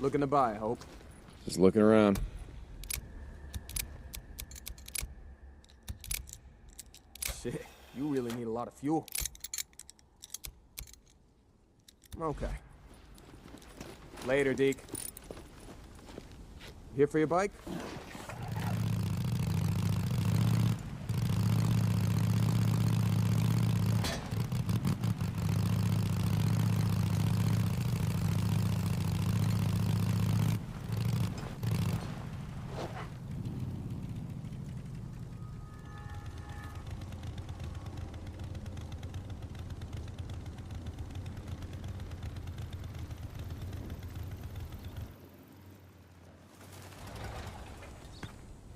Looking to buy, I hope. Just looking around. Shit, you really need a lot of fuel. Okay. Later, Deke. Here for your bike?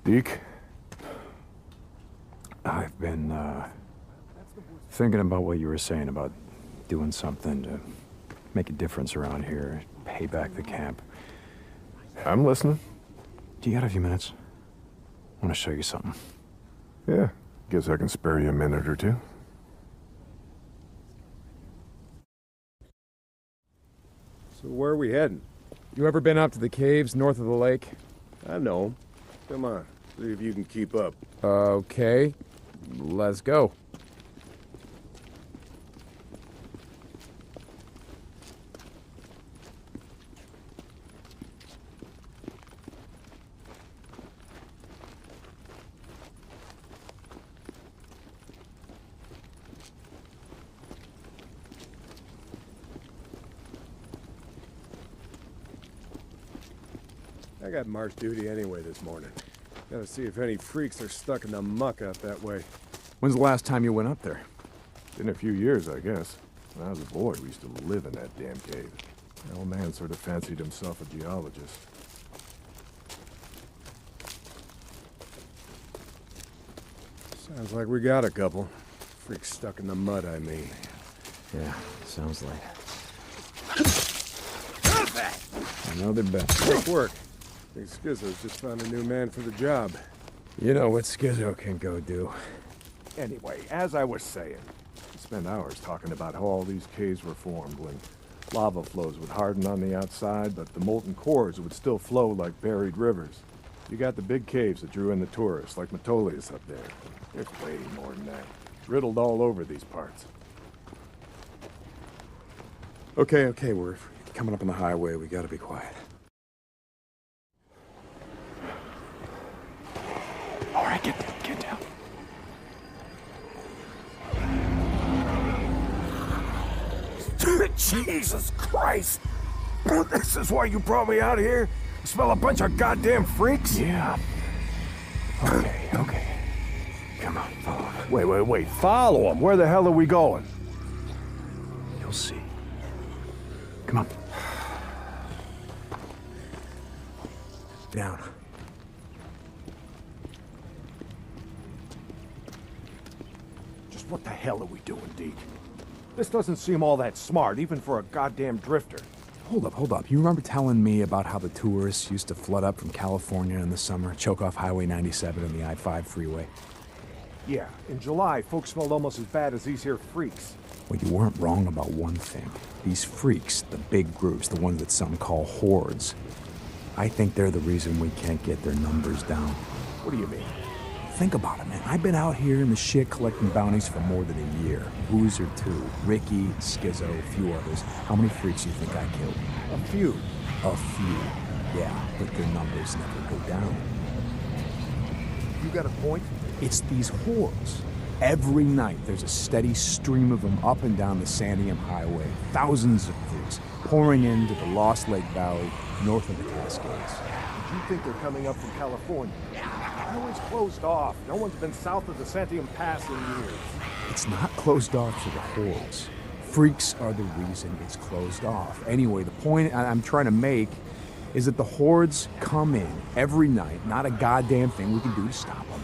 Deke, I've been, thinking about what you were saying about doing something to make a difference around here, pay back the camp. I'm listening. Do you got a few minutes? I want to show you something. Yeah, guess I can spare you a minute or two. So where are we heading? You ever been up to the caves north of the lake? I know. Come on, see if you can keep up. Okay, let's go. I got march duty anyway this morning. Gotta see if any freaks are stuck in the muck out that way. When's the last time you went up there? Been a few years, I guess. When I was a boy, we used to live in that damn cave. The old man sort of fancied himself a geologist. Sounds like we got a couple. Freaks stuck in the mud, I mean. Yeah, sounds like. I know they're best. Quick work. Think Skizzo's just found a new man for the job. You know what Skizzo can go do. Anyway, as I was saying, we spent hours talking about how all these caves were formed when lava flows would harden on the outside, but the molten cores would still flow like buried rivers. You got the big caves that drew in the tourists, like Metolius up there. There's way more than that. Riddled all over these parts. Okay, we're coming up on the highway. We gotta be quiet. All right, get down. Jesus Christ! This is why you brought me out here? Smell a bunch of goddamn freaks? Yeah. Okay. Come on, follow me. Wait. Follow them. Where the hell are we going? You'll see. Come on. Down. Just what the hell are we doing, Deke? This doesn't seem all that smart, even for a goddamn drifter. Hold up. You remember telling me about how the tourists used to flood up from California in the summer, choke off Highway 97 and the I-5 freeway? Yeah, in July, folks smelled almost as bad as these here freaks. Well, you weren't wrong about one thing. These freaks, the big groups, the ones that some call hordes, I think they're the reason we can't get their numbers down. What do you mean? Think about it, man. I've been out here in the shit collecting bounties for more than a year. Boozer, too. Ricky, Skizzo, a few others. How many freaks do you think I killed? A few. A few. Yeah, but their numbers never go down. You got a point? It's these hordes. Every night, there's a steady stream of them up and down the Santiam Highway. Thousands of freaks pouring into the Lost Lake Valley, north of the Cascades. You think they're coming up from California? Highway's closed off. No one's been south of the Santiam Pass in years. It's not closed off to the hordes. Freaks are the reason it's closed off. Anyway, the point I'm trying to make is that the hordes come in every night. Not a goddamn thing we can do to stop them.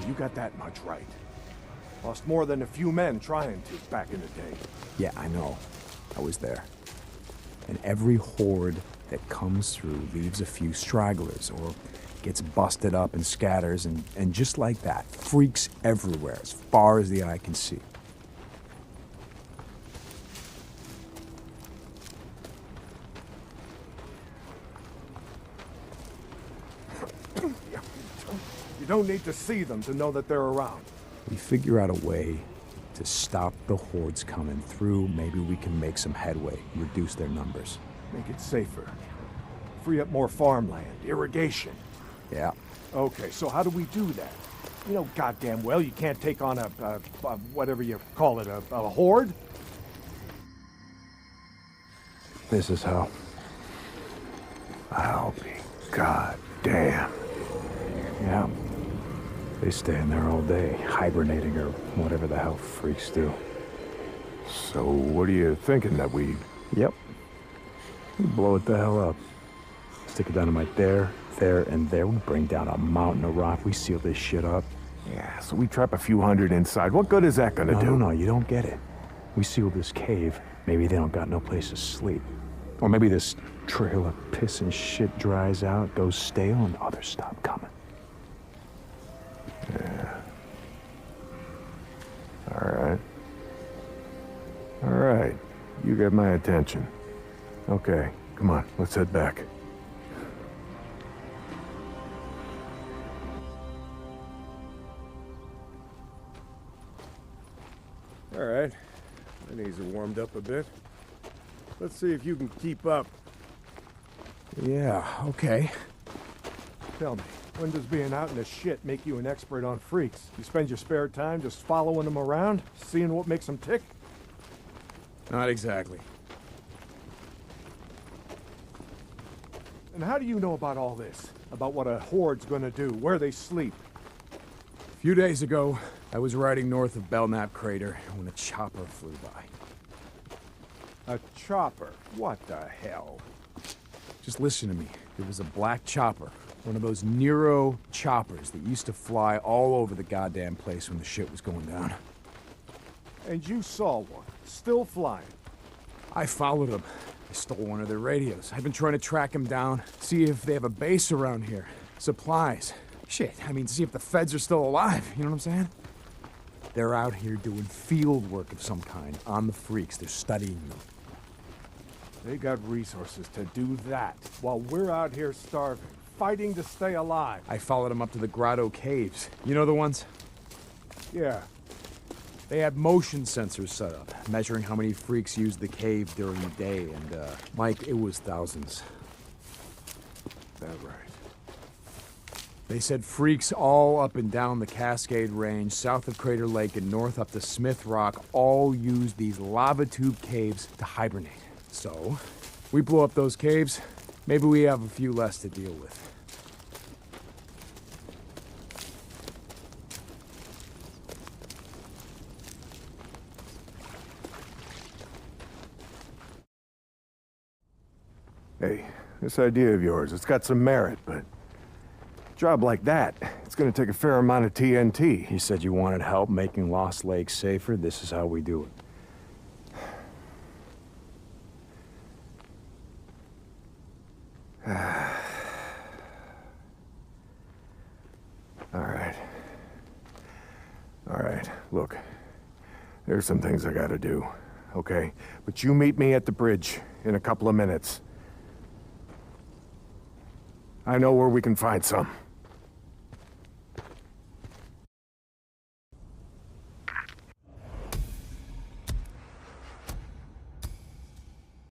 you got that much right. Lost more than a few men trying to back in the day. Yeah, I know. I was there. And every horde that comes through leaves a few stragglers or gets busted up and scatters, and just like that, freaks everywhere as far as the eye can see. You don't need to see them to know that they're around. We figure out a way to stop the hordes coming through. Maybe we can make some headway, reduce their numbers. Make it safer. Free up more farmland, irrigation. Yeah. Okay, so how do we do that? You know goddamn well you can't take on a whatever you call it, a horde? This is how. I'll be goddamn. Yeah. They stay in there all day, hibernating or whatever the hell freaks do. So what are you thinking that we... Yep. We blow it the hell up. Stick it dynamite there, and there. We bring down a mountain of rock. We seal this shit up. Yeah, so we trap a few hundred inside. What good is that gonna do? No, you don't get it. We seal this cave. Maybe they don't got no place to sleep. Or maybe this trail of piss and shit dries out, goes stale, and others stop coming. Yeah. All right. You got my attention. Okay, come on, let's head back. All right. My knees are warmed up a bit. Let's see if you can keep up. Yeah, okay. Tell me, when does being out in the shit make you an expert on freaks? You spend your spare time just following them around, seeing what makes them tick? Not exactly. And how do you know about all this? About what a horde's gonna do, where they sleep? A few days ago, I was riding north of Belknap Crater when a chopper flew by. A chopper? What the hell? Just listen to me. It was a black chopper. One of those Nero choppers that used to fly all over the goddamn place when the shit was going down. And you saw one, still flying. I followed them. I stole one of their radios. I've been trying to track them down, see if they have a base around here. Supplies. Shit, I mean, see if the feds are still alive. You know what I'm saying? They're out here doing field work of some kind on the freaks. They're studying them. They got resources to do that, while we're out here starving, fighting to stay alive. I followed them up to the Grotto Caves. You know the ones? Yeah. They had motion sensors set up, measuring how many freaks used the cave during the day, and, Mike, it was thousands. That right. They said freaks all up and down the Cascade Range, south of Crater Lake and north up to Smith Rock, all used these lava tube caves to hibernate. So, we blow up those caves, maybe we have a few less to deal with. Hey, this idea of yours, it's got some merit, but... a job like that, it's gonna take a fair amount of TNT. You said you wanted help making Lost Lake safer. This is how we do it. All right, look. There's some things I gotta do, okay? But you meet me at the bridge in a couple of minutes. I know where we can find some.